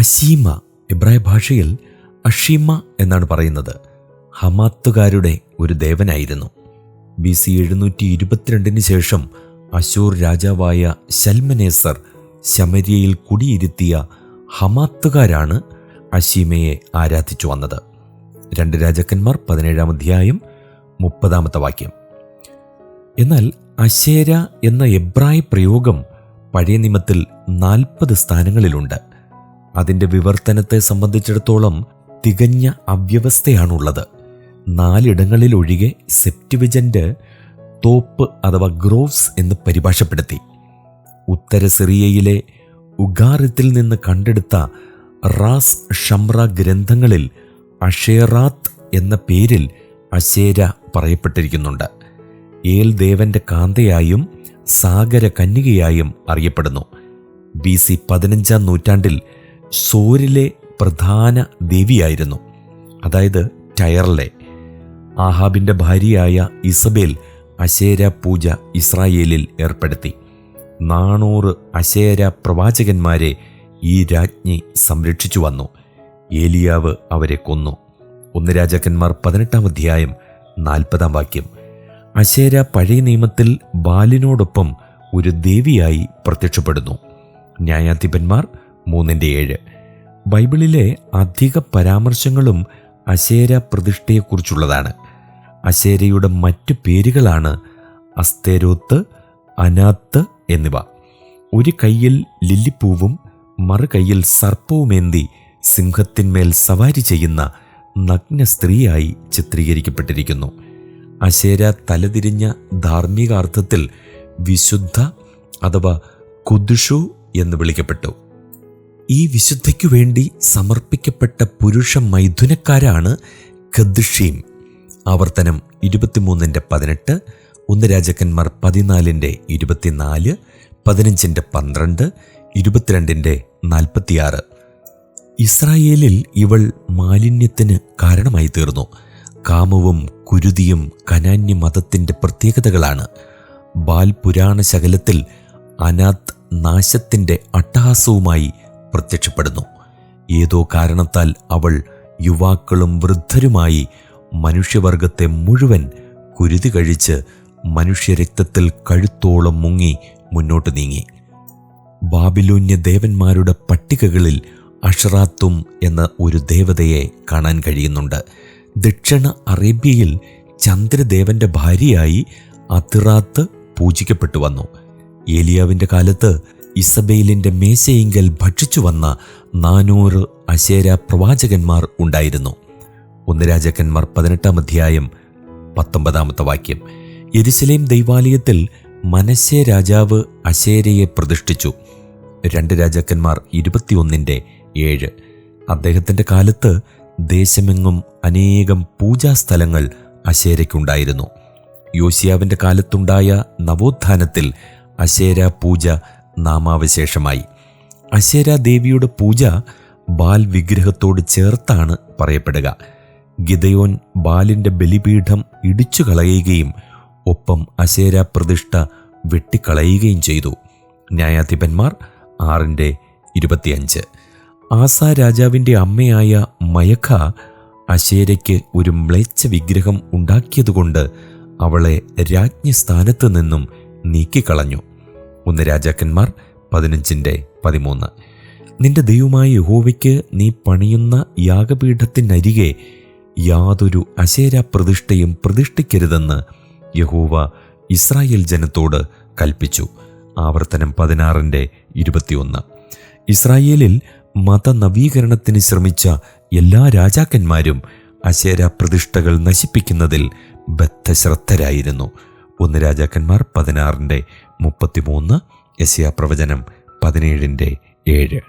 അശീമ എബ്രായ ഭാഷയിൽ അഷീമ എന്നാണ് പറയുന്നത്. ഹമാത്തുകാരുടെ ഒരു ദേവനായിരുന്നു. BC 722 ശേഷം അശൂർ രാജാവായ ശൽമനേസർ ശമര്യയിൽ കുടിയിരുത്തിയ ഹമാത്തുകാരാണ് അശീമയെ ആരാധിച്ചു വന്നത്. 2 രാജാക്കന്മാർ 17-ാം അധ്യായം 30-ാമത്തെ വാക്യം. എന്നാൽ അശേര എന്ന എബ്രായ പ്രയോഗം പഴയ നിയമത്തിൽ 40 സ്ഥാനങ്ങളിലുണ്ട്. അതിൻ്റെ വിവർത്തനത്തെ സംബന്ധിച്ചിടത്തോളം തികഞ്ഞ അവ്യവസ്ഥയാണുള്ളത്. 4 ഇടങ്ങളിലൊഴികെ സെപ്റ്റുവിജന്റ് തോപ്പ് അഥവാ ഗ്രോവ്സ് എന്ന് പരിഭാഷപ്പെടുത്തി. ഉത്തര സിറിയയിലെ ഉഗാറിത്തിൽ നിന്ന് കണ്ടെടുത്ത റാസ് ഷംറ ഗ്രന്ഥങ്ങളിൽ അഷേറാത്ത് എന്ന പേരിൽ അശേര പറയപ്പെട്ടിരിക്കുന്നുണ്ട്. ഏൽ ദേവന്റെ കാന്തയായും സാഗര കന്യകയായും അറിയപ്പെടുന്നു. BC 15-ാം നൂറ്റാണ്ടിൽ സോരിലെ പ്രധാന ദേവിയായിരുന്നു, അതായത് ടയർലെ. ആഹാബിന്റെ ഭാര്യയായ ഇസബേൽ അശേര പൂജ ഇസ്രായേലിൽ ഏർപ്പെടുത്തി. 400 അശേര പ്രവാചകന്മാരെ ഈ രാജ്ഞി സംരക്ഷിച്ചു വന്നു. ഏലിയാവ് അവരെ കൊന്നു. 1 രാജാക്കന്മാർ 18-ാം അധ്യായം 40-ാം വാക്യം. അശേര പഴയ നിയമത്തിൽ ബാലിനോടൊപ്പം ഒരു ദേവിയായി പ്രത്യക്ഷപ്പെടുന്നു. ന്യായാധിപന്മാർ 3:7. ബൈബിളിലെ അധിക പരാമർശങ്ങളും അശേര പ്രതിഷ്ഠയെക്കുറിച്ചുള്ളതാണ്. അശേരയുടെ മറ്റു പേരുകളാണ് അസ്തേരോത്ത്, അനാത്ത് എന്നിവ. ഒരു കൈയിൽ ലില്ലിപ്പൂവും മറുകൈയിൽ സർപ്പവുമേന്തി സിംഹത്തിന്മേൽ സവാരി ചെയ്യുന്ന നഗ്ന സ്ത്രീയായി ചിത്രീകരിക്കപ്പെട്ടിരിക്കുന്നു. അശേര തലതിരിഞ്ഞ ധാർമ്മികാർത്ഥത്തിൽ വിശുദ്ധ അഥവാ കുദുഷു എന്ന് വിളിക്കപ്പെട്ടു. ഈ വിശുദ്ധയ്ക്കു വേണ്ടി സമർപ്പിക്കപ്പെട്ട പുരുഷ മൈഥുനക്കാരാണ് ഖദ്ഷീം. ആവർത്തനം 23:18, 1 രാജാക്കന്മാർ 14:24, 15:12, 22:46. ഇസ്രായേലിൽ ഇവൾ മാലിന്യത്തിന് കാരണമായി തീർന്നു. കാമവും കുരുതിയും കനാന്യ മതത്തിൻ്റെ പ്രത്യേകതകളാണ്. ബാൽ പുരാണ ശകലത്തിൽ അനാത്ത് നാശത്തിൻ്റെ അട്ടഹാസവുമായി പ്രത്യക്ഷപ്പെടുന്നു. ഏതോ കാരണത്താൽ അവൾ യുവാക്കളും വൃദ്ധരുമായി മനുഷ്യവർഗത്തെ മുഴുവൻ കുരുതി കഴിച്ച് മനുഷ്യരക്തത്തിൽ കഴുത്തോളം മുങ്ങി മുന്നോട്ട് നീങ്ങി. ബാബിലോന്യ ദേവന്മാരുടെ പട്ടികകളിൽ അഷറാത്തും എന്ന ഒരു ദേവതയെ കാണാൻ കഴിയുന്നുണ്ട്. ദക്ഷിണ അറേബ്യയിൽ ചന്ദ്രദേവന്റെ ഭാര്യയായി അതിറാത്ത് പൂജിക്കപ്പെട്ടു വന്നു. ഏലിയാവിൻ്റെ കാലത്ത് ഇസബേലിൻ്റെ മേശയിങ്കൽ ഭക്ഷിച്ചു വന്ന 400 അശേര പ്രവാചകന്മാർ ഉണ്ടായിരുന്നു. 1 രാജാക്കന്മാർ 18-ാം അധ്യായം 19-ാമത്തെ വാക്യം. യെരുശലേം ദൈവാലയത്തിൽ മനശ്ശെ രാജാവ് അശേരയെ പ്രതിഷ്ഠിച്ചു. 2 രാജാക്കന്മാർ 21:7. അദ്ദേഹത്തിൻ്റെ കാലത്ത് ദേശമെങ്ങും അനേകം പൂജാസ്ഥലങ്ങൾ അശേരയ്ക്കുണ്ടായിരുന്നു. യോശിയാവിൻ്റെ കാലത്തുണ്ടായ നവോത്ഥാനത്തിൽ അശേര പൂജ നാമാവശേഷമായി. അശേര ദേവിയുടെ പൂജ ബാൽ വിഗ്രഹത്തോട് ചേർത്താണ് പറയപ്പെടുക. ഗിദയോൻ ബാലിൻ്റെ ബലിപീഠം ഇടിച്ചു കളയുകയും ഒപ്പം അശേര പ്രതിഷ്ഠ വെട്ടിക്കളയുകയും ചെയ്തു. ന്യായാധിപന്മാർ 6:25. ആസ രാജാവിൻ്റെ അമ്മയായ മയഖ അശേരയ്ക്ക് ഒരു മ്ലേച്ഛ വിഗ്രഹം ഉണ്ടാക്കിയതുകൊണ്ട് അവളെ രാജ്ഞി സ്ഥാനത്ത് നിന്നും നീക്കിക്കളഞ്ഞു. 1 രാജാക്കന്മാർ 15:13. നിന്റെ ദൈവമായ യഹോവയ്ക്ക് നീ പണിയുന്ന യാഗപീഠത്തിനരികെ യാതൊരു അശേര പ്രതിഷ്ഠയും പ്രതിഷ്ഠിക്കരുതെന്ന് യഹോവ ഇസ്രായേൽ ജനത്തോട് കൽപ്പിച്ചു. ആവർത്തനം 16:21. ഇസ്രായേലിൽ മതനവീകരണത്തിന് ശ്രമിച്ച എല്ലാ രാജാക്കന്മാരും അശേര പ്രതിഷ്ഠകൾ നശിപ്പിക്കുന്നതിൽ ബദ്ധശ്രദ്ധരായിരുന്നു. 1 രാജാക്കന്മാർ 16:33, യെശയ്യാ പ്രവചനം 17:7.